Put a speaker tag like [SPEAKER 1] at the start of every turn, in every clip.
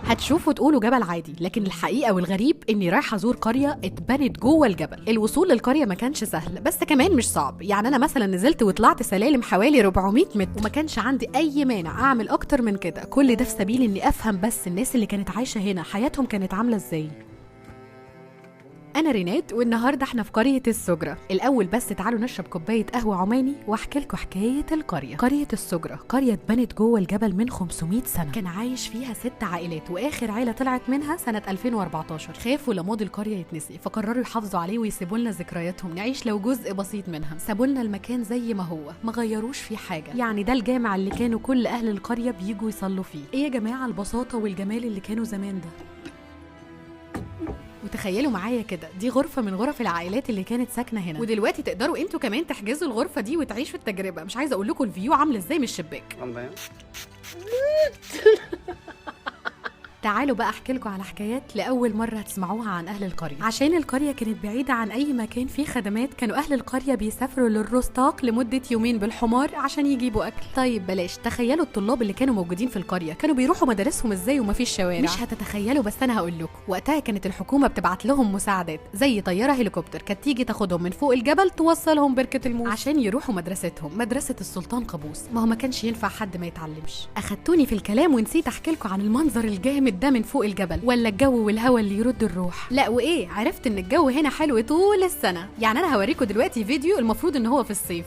[SPEAKER 1] هتشوفوا تقولوا جبل عادي، لكن الحقيقه والغريب اني رايحه ازور قريه اتبنت جوه الجبل. الوصول للقريه ما كانش سهل بس كمان مش صعب، يعني انا مثلا نزلت وطلعت سلالم حوالي 400 متر وما كانش عندي اي مانع اعمل اكتر من كده، كل ده في سبيل اني افهم بس الناس اللي كانت عايشه هنا حياتهم كانت عامله ازاي. أنا رينات والنهاردة احنا في قرية السجرة. الأول بس تعالوا نشرب كوباية قهوة عماني واحكي لكم حكاية القرية. قرية السجرة قرية اتبنت جوه الجبل من 500 سنة، كان عايش فيها 6 عائلات وآخر عائلة طلعت منها سنة 2014. خافوا لماضي القرية يتنسي فقرروا يحافظوا عليه ويسيبوا لنا ذكرياتهم نعيش لو جزء بسيط منها. سابوا لنا المكان زي ما هو، ما غيروش فيه حاجة، يعني ده الجامع اللي كانوا كل أهل القرية بيجوا يصلوا فيه. إيه يا جماعة البساطة والجمال اللي كانوا زمان ده. وتخيلوا معايا كده، دي غرفة من غرف العائلات اللي كانت ساكنة هنا، ودلوقتي تقدروا انتوا كمان تحجزوا الغرفة دي وتعيشوا التجربة. مش عايزة اقول لكم الفيو عامل ازاي من الشباك. تعالوا بقى احكي لكم على حكايات لاول مره هتسمعوها عن اهل القريه. عشان القريه كانت بعيده عن اي مكان فيه خدمات، كانوا اهل القريه بيسافروا للرستاق لمده يومين بالحمار عشان يجيبوا اكل. طيب بلاش، تخيلوا الطلاب اللي كانوا موجودين في القريه كانوا بيروحوا مدارسهم ازاي ومفيش شوارع. مش هتتخيلوا بس انا هقول لكم. وقتها كانت الحكومه بتبعت لهم مساعدات زي طياره هليكوبتر كانت تيجي تاخدهم من فوق الجبل توصلهم بركه الموس عشان يروحوا مدرستهم، مدرسه السلطان قابوس. ما هو ما كانش ينفع حد ما يتعلمش. اخدتوني في الكلام ونسيت احكي لكم عن المنظر الجامد ده من فوق الجبل، ولا الجو والهوا اللي يرد الروح. لا وايه، عرفت ان الجو هنا حلو طول السنه. يعني انا هوريكم دلوقتي فيديو المفروض ان هو في الصيف.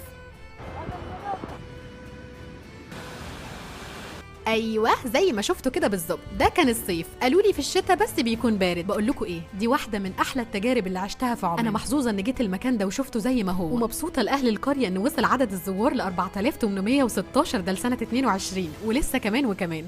[SPEAKER 1] ايوه زي ما شفتوا كده بالظبط، ده كان الصيف. قالوا لي في الشتاء بس بيكون بارد. بقول لكم ايه، دي واحده من احلى التجارب اللي عشتها في عمري. انا محظوظه ان جيت المكان ده وشفته زي ما هو، ومبسوطه لاهل القريه ان وصل عدد الزوار ل 4816 ده لسنه 22 ولسه كمان وكمان.